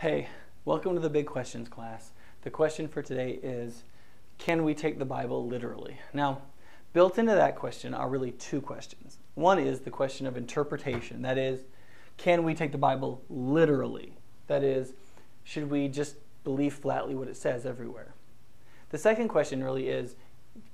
Hey, welcome to the Big Questions class. The question for today is, can we take the Bible literally? Now, built into that question are really two questions. One is the question of interpretation. That is, can we take the Bible literally? That is, should we just believe flatly what it says everywhere? The second question really is,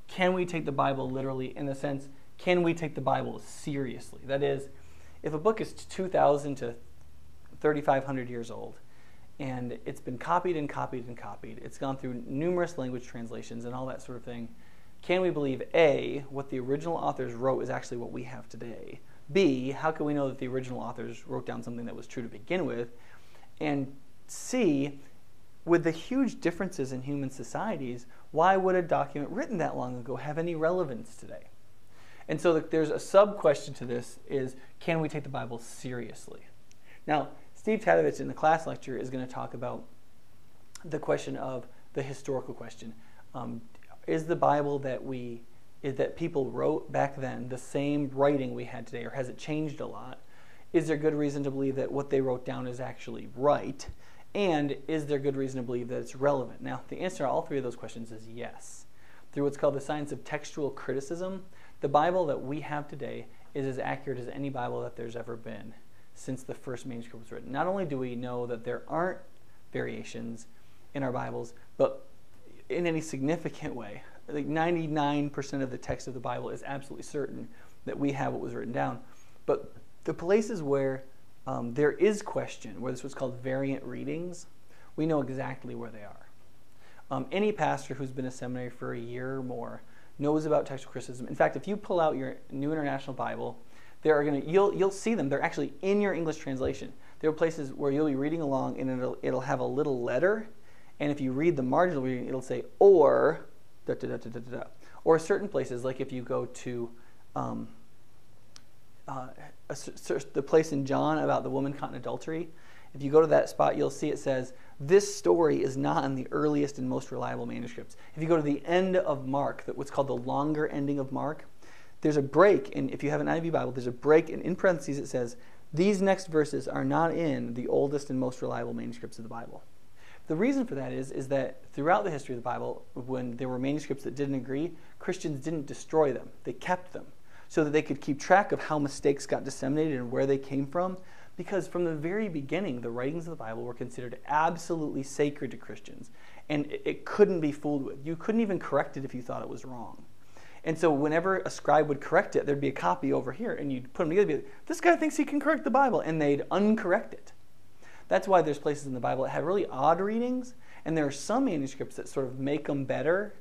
can we take the Bible literally in the sense, can we take the Bible seriously? That is, if a book is 2,000 to 3,500 years old, and it's been copied and copied and copied, it's gone through numerous language translations and all that sort of thing, can we believe, A, what the original authors wrote is actually what we have today? B, how can we know that the original authors wrote down something that was true to begin with? And C, with the huge differences in human societies, why would a document written that long ago have any relevance today? And so there's a sub-question to this is, can we take the Bible seriously? Now, Steve Tadovich in the class lecture is going to talk about the question of the historical question. Is the Bible that people wrote back then the same writing we had today, or has it changed a lot? Is there good reason to believe that what they wrote down is actually right? And is there good reason to believe that it's relevant? Now, the answer to all three of those questions is yes. Through what's called the science of textual criticism, the Bible that we have today is as accurate as any Bible that there's ever been since the first manuscript was written. Not only do we know that there aren't variations in our Bibles, but in any significant way, like 99% of the text of the Bible is absolutely certain that we have what was written down. But the places where there is question, where this was called variant readings, we know exactly where they are. Any pastor who's been in seminary for a year or more knows about textual criticism. In fact, if you pull out your New International Bible, you'll see them. They're actually in your English translation. There are places where you'll be reading along and it'll have a little letter, and if you read the marginal reading, it'll say or da da da da da da. Or certain places, like if you go to the place in John about the woman caught in adultery, if you go to that spot, you'll see it says, this story is not in the earliest and most reliable manuscripts. If you go to the end of Mark, what's called the longer ending of Mark, there's a break, and if you have an NIV Bible, there's a break, and in parentheses it says, these next verses are not in the oldest and most reliable manuscripts of the Bible. The reason for that is that throughout the history of the Bible, when there were manuscripts that didn't agree, Christians didn't destroy them. They kept them so that they could keep track of how mistakes got disseminated and where they came from, because from the very beginning, the writings of the Bible were considered absolutely sacred to Christians, and it couldn't be fooled with. You couldn't even correct it if you thought it was wrong. And so whenever a scribe would correct it, there'd be a copy over here, and you'd put them together and be like, this guy thinks he can correct the Bible, and they'd uncorrect it. That's why there's places in the Bible that have really odd readings, and there are some manuscripts that sort of make them better,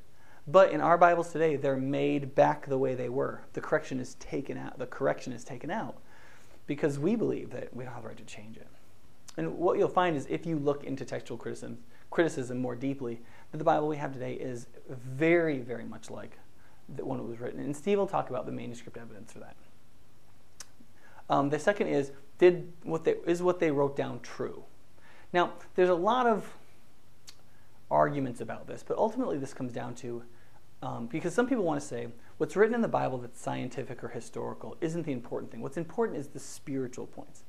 but in our Bibles today, they're made back the way they were. The correction is taken out, because we believe that we don't have the right to change it. And what you'll find is if you look into textual criticism more deeply, that the Bible we have today is very, very much like the one that was written. And Steve will talk about the manuscript evidence for that. The second is, is what they wrote down true? Now, there's a lot of arguments about this, but ultimately this comes down to, because some people want to say, what's written in the Bible that's scientific or historical isn't the important thing. What's important is the spiritual points.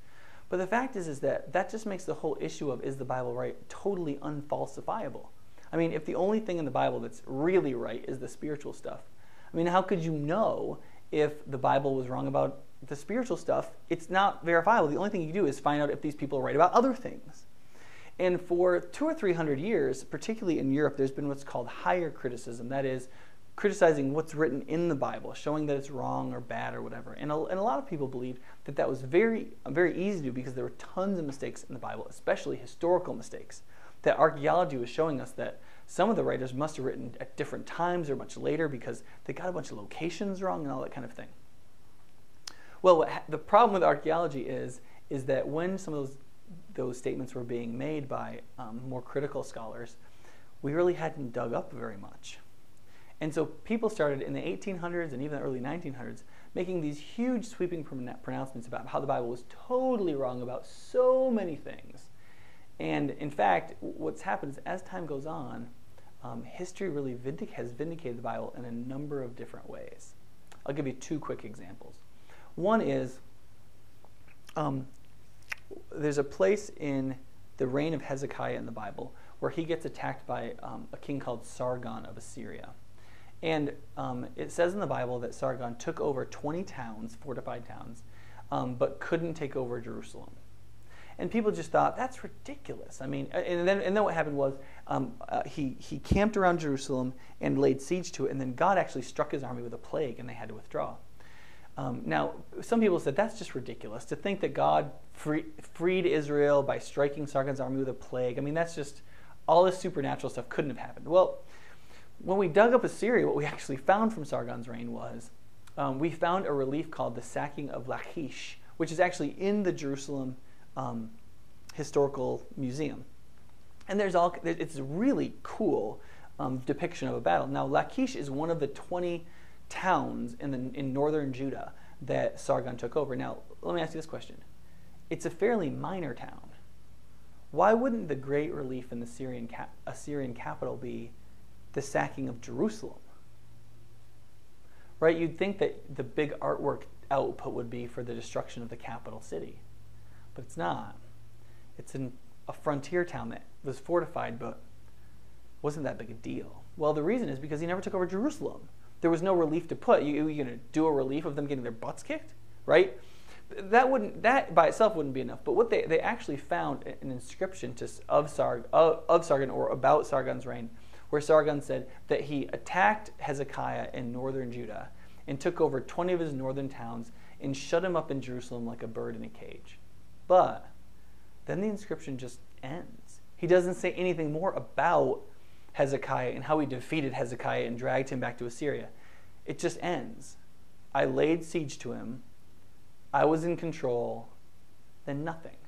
But the fact is that just makes the whole issue of, is the Bible right, totally unfalsifiable. I mean, if the only thing in the Bible that's really right is the spiritual stuff, I mean, how could you know if the Bible was wrong about the spiritual stuff? It's not verifiable. The only thing you do is find out if these people are right about other things. And for 200 or 300 years, particularly in Europe, there's been what's called higher criticism. That is, criticizing what's written in the Bible, showing that it's wrong or bad or whatever. And a lot of people believed that was very, very easy to do because there were tons of mistakes in the Bible, especially historical mistakes. That archaeology was showing us that some of the writers must have written at different times or much later because they got a bunch of locations wrong and all that kind of thing. Well, the problem with archaeology is that when some of those statements were being made by more critical scholars, we really hadn't dug up very much. And so people started in the 1800s and even the early 1900s making these huge sweeping pronouncements about how the Bible was totally wrong about so many things. And in fact, what's happened is as time goes on, history really has vindicated the Bible in a number of different ways. I'll give you two quick examples. One is there's a place in the reign of Hezekiah in the Bible, where he gets attacked by a king called Sargon of Assyria. And it says in the Bible that Sargon took over 20 towns, fortified towns, but couldn't take over Jerusalem. And people just thought, that's ridiculous. I mean, and then what happened was he camped around Jerusalem and laid siege to it, and then God actually struck his army with a plague, and they had to withdraw. Now, some people said that's just ridiculous to think that God freed Israel by striking Sargon's army with a plague. I mean, that's just, all this supernatural stuff couldn't have happened. Well, when we dug up Assyria, what we actually found from Sargon's reign was we found a relief called the sacking of Lachish, which is actually in the Jerusalem Historical Museum. And it's a really cool depiction of a battle. Now, Lachish is one of the 20 towns in northern Judah that Sargon took over. Now, let me ask you this question. It's a fairly minor town. Why wouldn't the great relief in the Assyrian capital be the sacking of Jerusalem? Right? You'd think that the big artwork output would be for the destruction of the capital city. But it's not. It's a frontier town that was fortified, but wasn't that big a deal. Well, the reason is because he never took over Jerusalem. There was no relief to put. You're going to do a relief of them getting their butts kicked, right? That by itself wouldn't be enough. But what they actually found an inscription of Sargon, or about Sargon's reign, where Sargon said that he attacked Hezekiah in northern Judah and took over 20 of his northern towns and shut him up in Jerusalem like a bird in a cage. But then the inscription just ends. He doesn't say anything more about Hezekiah and how he defeated Hezekiah and dragged him back to Assyria. It just ends. I laid siege to him. I was in control. Then nothing.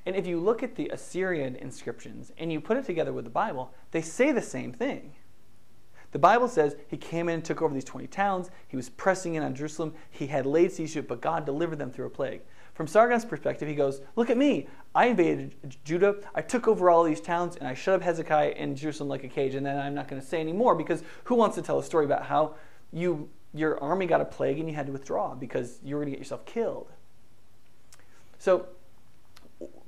And if you look at the Assyrian inscriptions and you put it together with the Bible, they say the same thing. The Bible says he came in and took over these 20 towns. He was pressing in on Jerusalem. He had laid siege to it, but God delivered them through a plague. From Sargon's perspective, he goes, look at me. I invaded Judah. I took over all these towns, and I shut up Hezekiah in Jerusalem like a cage. And then I'm not going to say any more, because who wants to tell a story about how your army got a plague and you had to withdraw because you were going to get yourself killed? So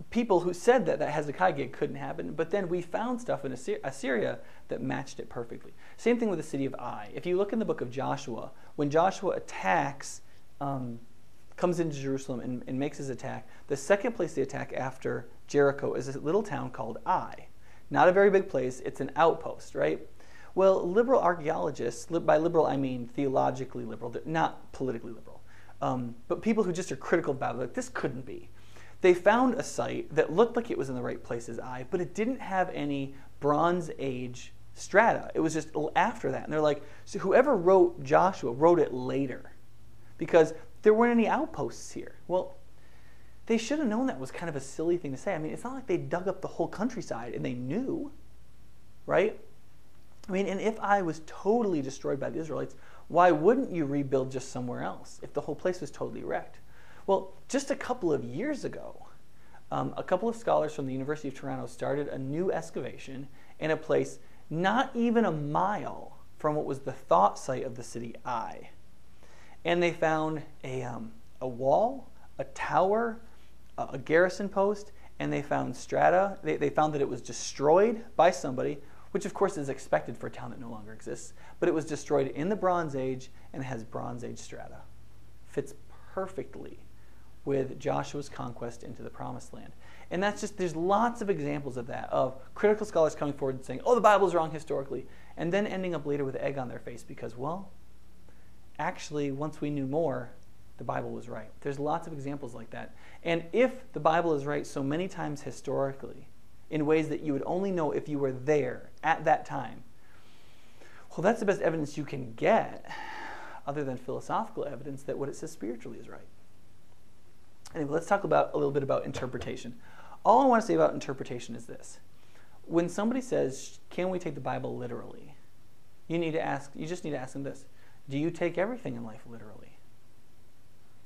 people who said that Hezekiah gig couldn't happen, but then we found stuff in Assyria that matched it perfectly. Same thing with the city of Ai. If you look in the book of Joshua, when Joshua attacks, comes into Jerusalem and makes his attack, the second place they attack after Jericho is a little town called Ai. Not a very big place. It's an outpost, right? Well, liberal archaeologists, by liberal I mean theologically liberal, not politically liberal, but people who just are critical about it, like, this couldn't be. They found a site that looked like it was in the right place as Ai, but it didn't have any Bronze Age strata. It was just after that. And they're like, so whoever wrote Joshua wrote it later, because there weren't any outposts here. Well, they should have known that was kind of a silly thing to say. I mean, it's not like they dug up the whole countryside and they knew, right? I mean, and if Ai was totally destroyed by the Israelites, why wouldn't you rebuild just somewhere else if the whole place was totally wrecked? Well, just a couple of years ago, a couple of scholars from the University of Toronto started a new excavation in a place not even a mile from what was the thought site of the city Ai. And they found a wall, a tower, a garrison post, and they found strata. They found that it was destroyed by somebody, which of course is expected for a town that no longer exists, but it was destroyed in the Bronze Age and has Bronze Age strata. Fits perfectly with Joshua's conquest into the Promised Land. And that's just, there's lots of examples of that, of critical scholars coming forward and saying, oh, the Bible's wrong historically, and then ending up later with egg on their face because, well, actually, once we knew more, the Bible was right. There's lots of examples like that. And if the Bible is right so many times historically, in ways that you would only know if you were there at that time, well, that's the best evidence you can get, other than philosophical evidence, that what it says spiritually is right. Anyway, let's talk a little bit about interpretation. All I want to say about interpretation is this. When somebody says, can we take the Bible literally? You just need to ask them this. Do you take everything in life literally?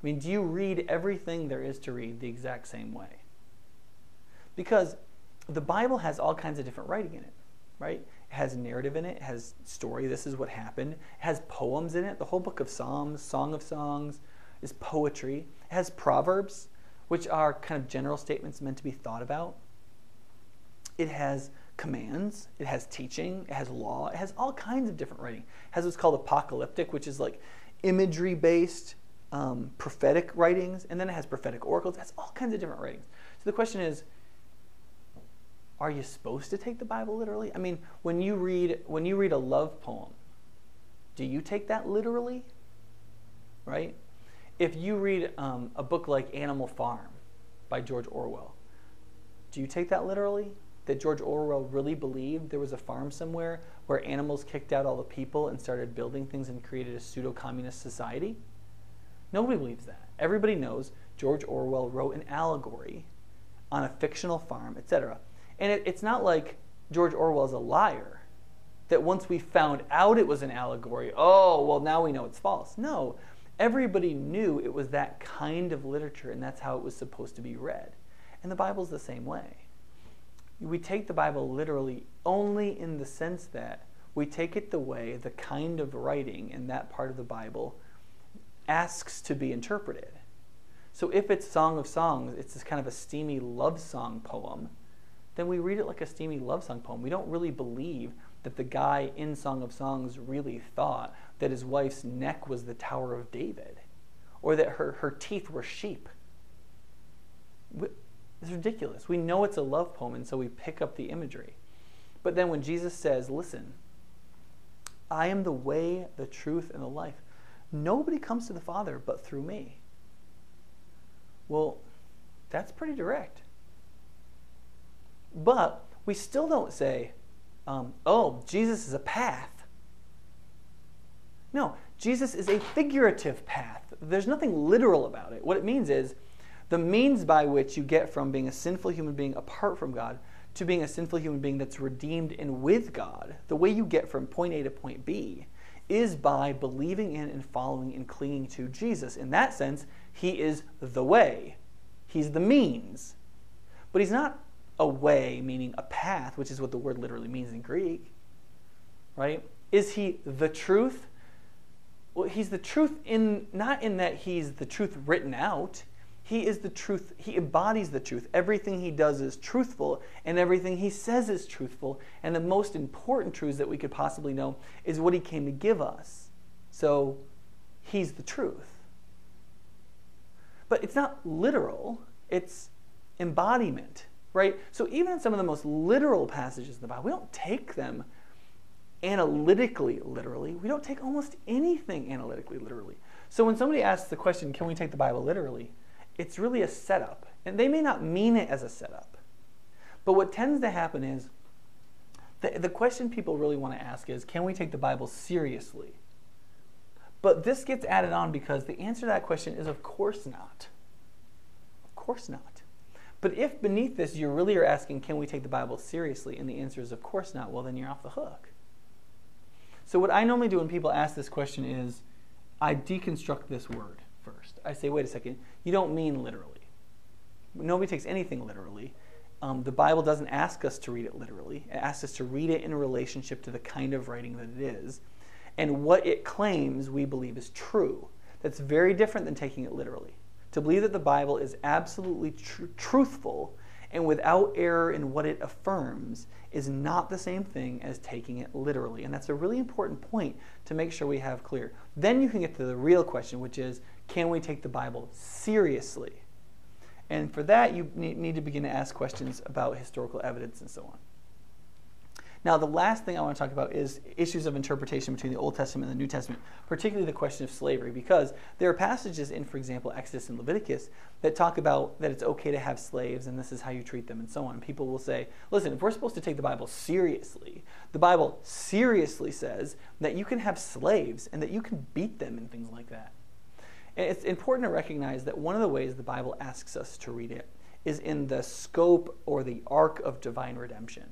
I mean, do you read everything there is to read the exact same way? Because the Bible has all kinds of different writing in it, right? It has narrative in it. It has story. This is what happened. It has poems in it. The whole book of Psalms, Song of Songs, is poetry. It has Proverbs, which are kind of general statements meant to be thought about. It has commands, it has teaching, it has law, it has all kinds of different writing. It has what's called apocalyptic, which is like imagery-based prophetic writings, and then it has prophetic oracles. It has all kinds of different writings. So the question is, are you supposed to take the Bible literally? I mean, when you read a love poem, do you take that literally? Right? If you read a book like Animal Farm by George Orwell, do you take that literally? That George Orwell really believed there was a farm somewhere where animals kicked out all the people and started building things and created a pseudo-communist society? Nobody believes that. Everybody knows George Orwell wrote an allegory on a fictional farm, etc. And it's not like George Orwell's a liar, that once we found out it was an allegory, oh, well, now we know it's false. No, everybody knew it was that kind of literature, and that's how it was supposed to be read. And the Bible's the same way. We take the Bible literally only in the sense that we take it the way the kind of writing in that part of the Bible asks to be interpreted. So if it's Song of Songs, it's this kind of a steamy love song poem, then we read it like a steamy love song poem. We don't really believe that the guy in Song of Songs really thought that his wife's neck was the Tower of David, or that her teeth were sheep. It's ridiculous. We know it's a love poem, and so we pick up the imagery. But then when Jesus says, listen, I am the way, the truth, and the life, nobody comes to the Father but through me. Well, that's pretty direct. But we still don't say, oh, Jesus is a path. No, Jesus is a figurative path. There's nothing literal about it. What it means is the means by which you get from being a sinful human being apart from God to being a sinful human being that's redeemed and with God, the way you get from point A to point B is by believing in and following and clinging to Jesus. In that sense, he is the way. He's the means. But he's not a way, meaning a path, which is what the word literally means in Greek. Right? Is he the truth? Well, he's the truth not in that he's the truth written out. He is the truth. He embodies the truth. Everything he does is truthful, and everything he says is truthful. And the most important truths that we could possibly know is what he came to give us. So he's the truth. But it's not literal. It's embodiment, right? So even in some of the most literal passages in the Bible, we don't take them analytically literally. We don't take almost anything analytically literally. So when somebody asks the question, can we take the Bible literally? It's really a setup. And they may not mean it as a setup. But what tends to happen is, the question people really want to ask is, can we take the Bible seriously? But this gets added on because the answer to that question is, of course not. Of course not. But if beneath this you really are asking, can we take the Bible seriously? And the answer is, of course not. Well, then you're off the hook. So what I normally do when people ask this question is, I deconstruct this word first. I say, wait a second, you don't mean literally. Nobody takes anything literally. The Bible doesn't ask us to read it literally. It asks us to read it in relationship to the kind of writing that it is. And what it claims we believe is true. That's very different than taking it literally. To believe that the Bible is absolutely truthful and without error in what it affirms is not the same thing as taking it literally. And that's a really important point to make sure we have clear. Then you can get to the real question, which is, can we take the Bible seriously? And for that, you need to begin to ask questions about historical evidence and so on. Now, the last thing I want to talk about is issues of interpretation between the Old Testament and the New Testament, particularly the question of slavery, because there are passages in, for example, Exodus and Leviticus that talk about that it's okay to have slaves and this is how you treat them and so on. People will say, listen, if we're supposed to take the Bible seriously, the Bible seriously says that you can have slaves and that you can beat them and things like that. And it's important to recognize that one of the ways the Bible asks us to read it is in the scope or the arc of divine redemption.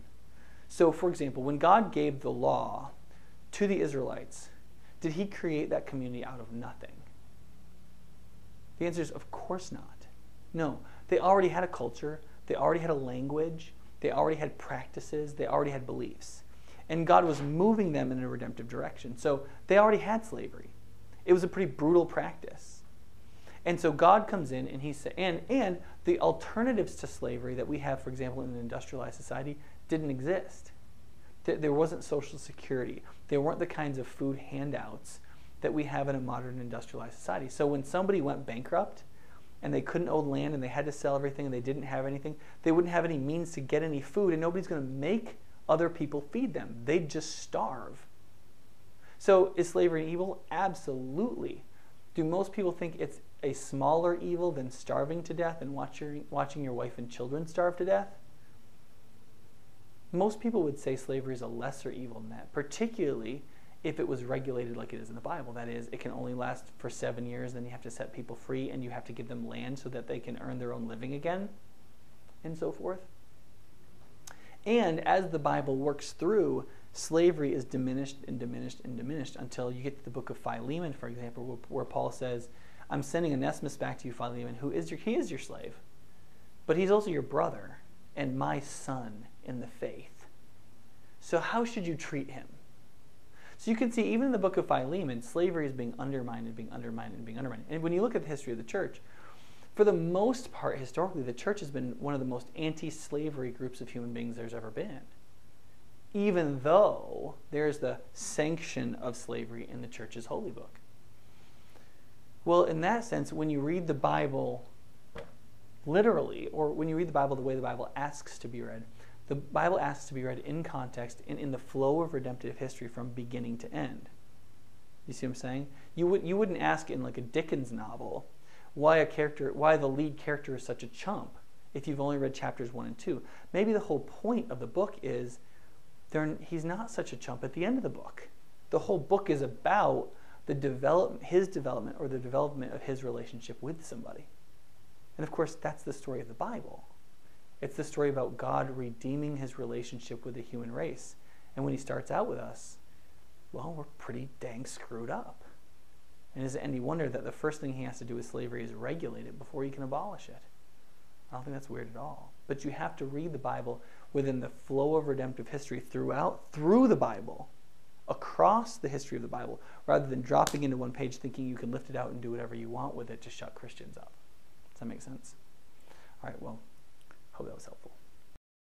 So, for example, when God gave the law to the Israelites, did he create that community out of nothing? The answer is, of course not. No, they already had a culture, they already had a language, they already had practices, they already had beliefs. And God was moving them in a redemptive direction. So they already had slavery. It was a pretty brutal practice. And so God comes in and he said, and the alternatives to slavery that we have, for example, in an industrialized society, didn't exist. There wasn't Social Security. There weren't the kinds of food handouts that we have in a modern industrialized society. So when somebody went bankrupt and they couldn't own land and they had to sell everything and they didn't have anything, they wouldn't have any means to get any food, and nobody's going to make other people feed them. They'd just starve. So is slavery evil? Absolutely. Do most people think it's a smaller evil than starving to death and watching your wife and children starve to death? Most people would say slavery is a lesser evil than that, particularly if it was regulated like it is in the Bible. That is, it can only last for 7 years, then you have to set people free, and you have to give them land so that they can earn their own living again, and so forth. And as the Bible works through, slavery is diminished and diminished and diminished until you get to the book of Philemon, for example, where Paul says, I'm sending Onesimus back to you, Philemon, he is your slave, but he's also your brother and my son in the faith. So how should you treat him? So you can see, even in the book of Philemon, slavery is being undermined and being undermined and being undermined. And when you look at the history of the church, for the most part, historically, the church has been one of the most anti-slavery groups of human beings there's ever been, even though there's the sanction of slavery in the church's holy book. Well, in that sense, when you read the Bible literally, or when you read the Bible the way the Bible asks to be read, the Bible asks to be read in context and in the flow of redemptive history from beginning to end. You see what I'm saying? You wouldn't ask in like a Dickens novel why the lead character is such a chump if you've only read chapters 1 and 2. Maybe the whole point of the book is he's not such a chump at the end of the book. The whole book is about his development of his relationship with somebody. And of course, that's the story of the Bible. It's the story about God redeeming his relationship with the human race. And when he starts out with us, well, we're pretty dang screwed up. And is it any wonder that the first thing he has to do with slavery is regulate it before he can abolish it? I don't think that's weird at all. But you have to read the Bible within the flow of redemptive history through the Bible, across the history of the Bible, rather than dropping into one page thinking you can lift it out and do whatever you want with it to shut Christians up. Does that make sense? All right, well, hope that was helpful.